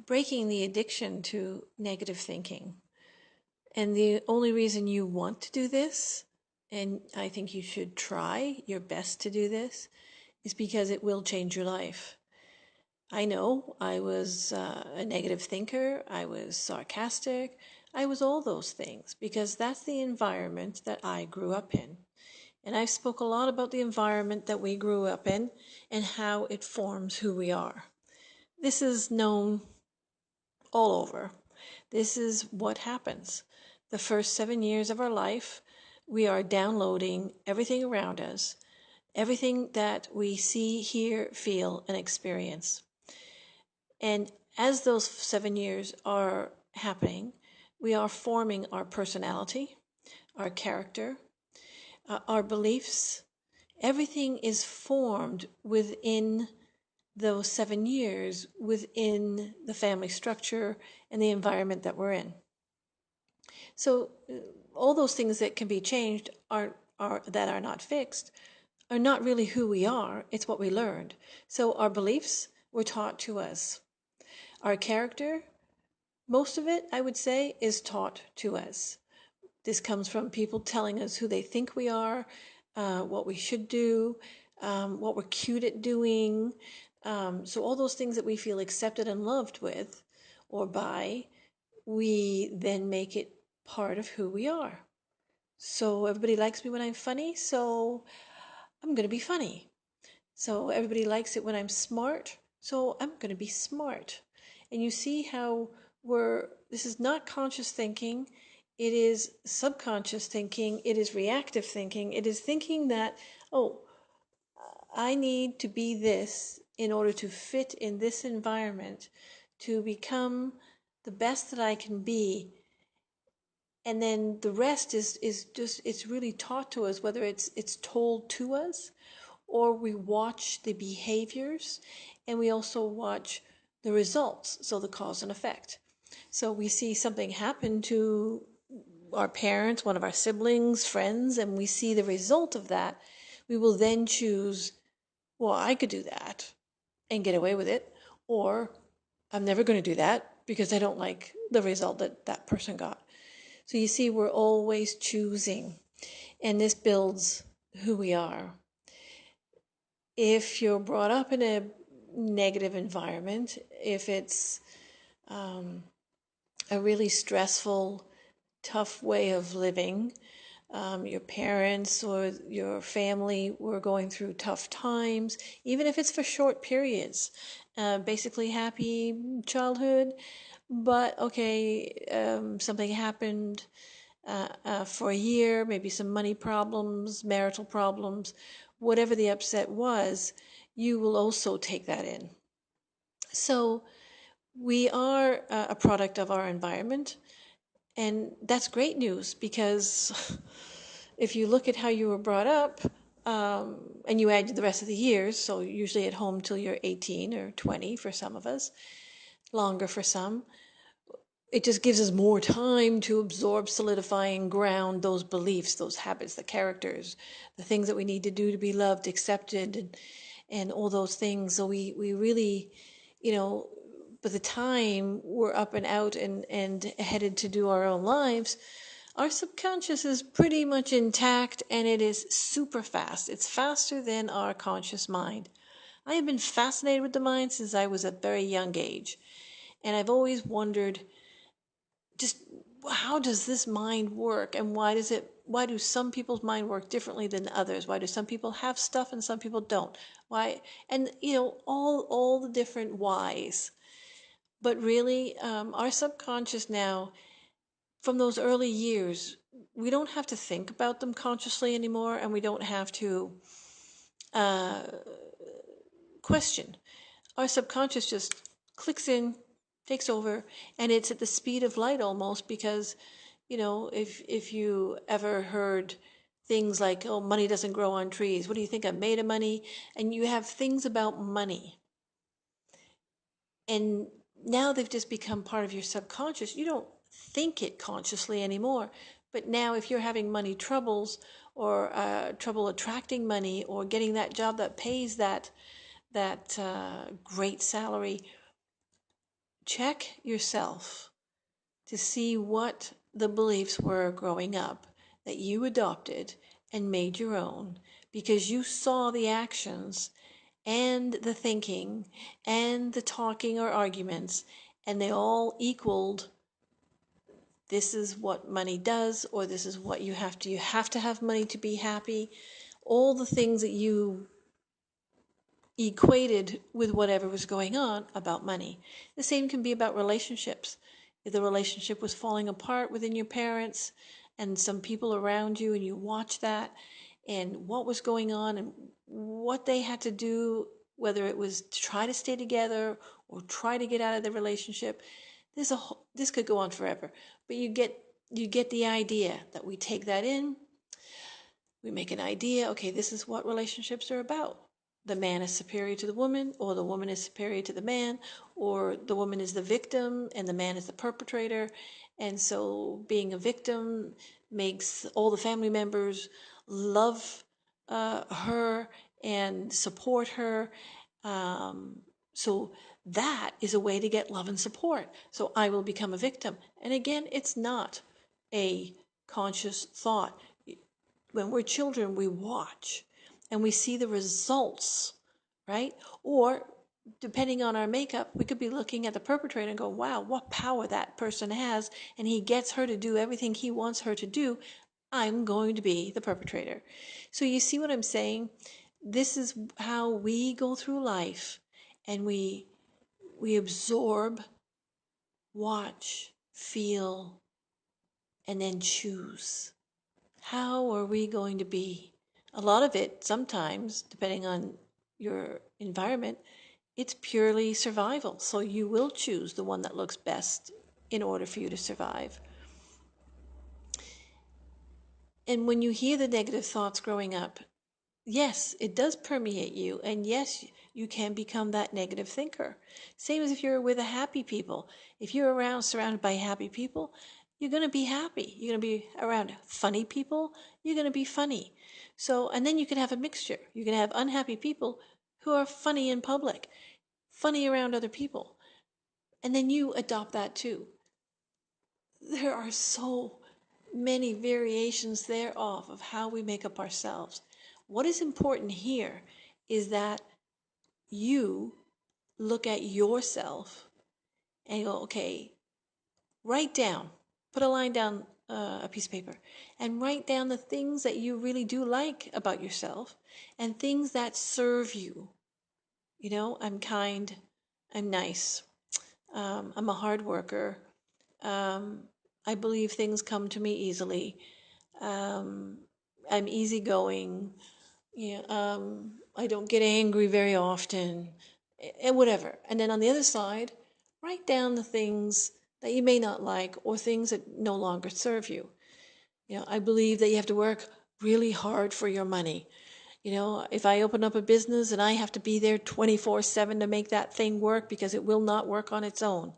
breaking the addiction to negative thinking. And the only reason you want to do this, and I think you should try your best to do this, is because it will change your life. I know I was a negative thinker, I was sarcastic, I was all those things because that's the environment that I grew up in. And I've spoke a lot about the environment that we grew up in and how it forms who we are. This is known all over. This is what happens. The first 7 years of our life, we are downloading everything around us, everything that we see, hear, feel, and experience. And as those 7 years are happening, we are forming our personality, our character, our beliefs. Everything is formed within those 7 years, within the family structure and the environment that we're in. So all those things that can be changed that are not fixed are not really who we are. It's what we learned. So our beliefs were taught to us. Our character, most of it, I would say, is taught to us. This comes from people telling us who they think we are, what we should do, what we're cute at doing. So all those things that we feel accepted and loved with or by, we then make it part of who we are. So everybody likes me when I'm funny, so I'm going to be funny. So everybody likes it when I'm smart, so I'm going to be smart. And you see how this is not conscious thinking, it is subconscious thinking, it is reactive thinking, it is thinking that, oh, I need to be this in order to fit in this environment, to become the best that I can be. And then the rest is just, it's really taught to us, whether it's told to us or we watch the behaviors and we also watch the results, so the cause and effect. So we see something happen to our parents, one of our siblings, friends, and we see the result of that. We will then choose, well, I could do that and get away with it, or I'm never going to do that because I don't like the result that that person got. So you see, we're always choosing, and this builds who we are. If you're brought up in a negative environment, if it's a really stressful, tough way of living, your parents or your family were going through tough times, even if it's for short periods, basically happy childhood, but okay, something happened for a year, maybe some money problems, marital problems, whatever the upset was, you will also take that in. So we are a product of our environment, and that's great news because if you look at how you were brought up, and you add the rest of the years, so usually at home till you're 18 or 20 for some of us, longer for some, it just gives us more time to absorb, solidify, and ground those beliefs, those habits, the characters, the things that we need to do to be loved, accepted, and all those things. So we really, by the time we're up and out and headed to do our own lives, our subconscious is pretty much intact, and it is super fast. It's faster than our conscious mind. I have been fascinated with the mind since I was at a very young age. And I've always wondered, just how does this mind work, and why do some people's mind work differently than others? Why do some people have stuff and some people don't? Why? And all the different whys. But really, our subconscious now, from those early years, we don't have to think about them consciously anymore, and we don't have to question. Our subconscious just clicks in, takes over, and it's at the speed of light almost, because if you ever heard things like, oh, money doesn't grow on trees, what do you think, I'm made of money? And you have things about money, and now they've just become part of your subconscious. You don't think it consciously anymore, but now if you're having money troubles, or trouble attracting money, or getting that job that pays that great salary, check yourself to see what the beliefs were growing up that you adopted and made your own because you saw the actions and the thinking and the talking or arguments, and they all equaled this is what money does, or this is what you have to have money to be happy. All the things that you equated with whatever was going on about money. The same can be about relationships. If the relationship was falling apart within your parents and some people around you, and you watch that and what was going on and what they had to do, whether it was to try to stay together or try to get out of the relationship, this could go on forever. But you get the idea that we take that in, we make an idea, okay, this is what relationships are about. The man is superior to the woman, or the woman is superior to the man, or the woman is the victim and the man is the perpetrator. And so being a victim makes all the family members love her and support her. So that is a way to get love and support. So I will become a victim. And again, it's not a conscious thought. When we're children, we watch and we see the results, right? Or depending on our makeup, we could be looking at the perpetrator and go, wow, what power that person has, and he gets her to do everything he wants her to do. I'm going to be the perpetrator. So you see what I'm saying? This is how we go through life, and we absorb, watch, feel, and then choose. How are we going to be? A lot of it, sometimes, depending on your environment, it's purely survival. So you will choose the one that looks best in order for you to survive. And when you hear the negative thoughts growing up, yes, it does permeate you. And yes, you can become that negative thinker. Same as if you're with a happy people. If you're surrounded by happy people, you're going to be happy. You're going to be around funny people, you're going to be funny. So, and then you can have a mixture. You can have unhappy people who are funny in public, funny around other people. And then you adopt that too. There are so many variations thereof of how we make up ourselves. What is important here is that you look at yourself and go, okay, write down, put a line down a piece of paper, and write down the things that you really do like about yourself and things that serve you. You know, I'm kind, I'm nice, I'm a hard worker, I believe things come to me easily, I'm easygoing, I don't get angry very often, and whatever. And then on the other side, write down the things that you may not like or things that no longer serve you. I believe that you have to work really hard for your money. If I open up a business and I have to be there 24/7 to make that thing work because it will not work on its own.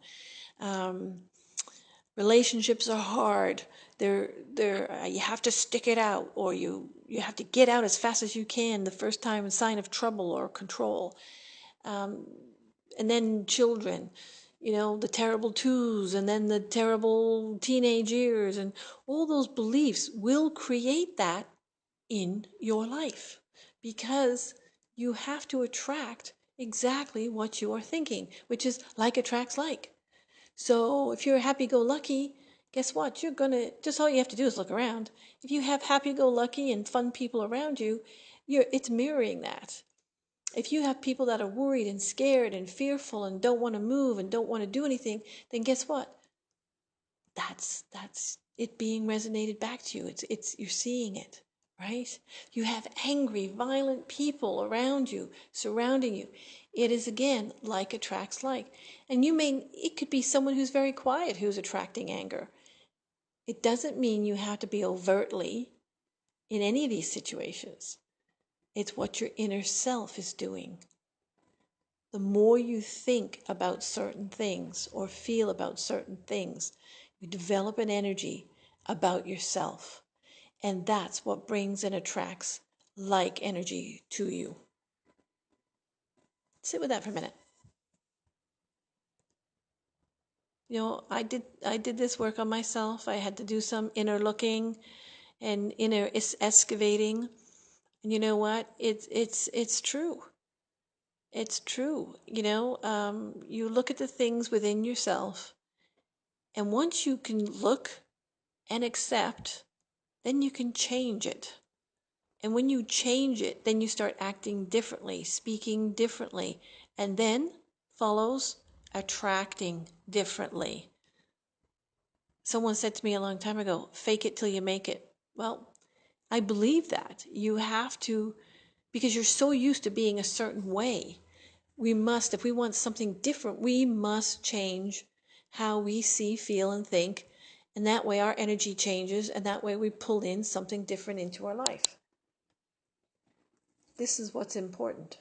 Relationships are hard. You have to stick it out, or you have to get out as fast as you can the first time a sign of trouble or control. And then children, the terrible twos, and then the terrible teenage years, and all those beliefs will create that in your life because you have to attract exactly what you are thinking, which is like attracts like. So if you're happy-go-lucky, guess what? Just all you have to do is look around. If you have happy-go-lucky and fun people around you, it's mirroring that. If you have people that are worried and scared and fearful and don't want to move and don't want to do anything, then guess what? That's it being resonated back to you. You're seeing it, right? You have angry, violent people around you, surrounding you. It is again like attracts like. And it could be someone who's very quiet who's attracting anger. It doesn't mean you have to be overtly in any of these situations. It's what your inner self is doing. The more you think about certain things or feel about certain things, you develop an energy about yourself. And that's what brings and attracts like energy to you. Sit with that for a minute. I did this work on myself. I had to do some inner looking and inner excavating. And you know what? It's true. It's true. You look at the things within yourself, and once you can look and accept, then you can change it. And when you change it, then you start acting differently, speaking differently, and then follows attracting differently. Someone said to me a long time ago, fake it till you make it. Well, I believe that. You have to, because you're so used to being a certain way. If we want something different, we must change how we see, feel, and think. And that way our energy changes, and that way we pull in something different into our life. This is what's important.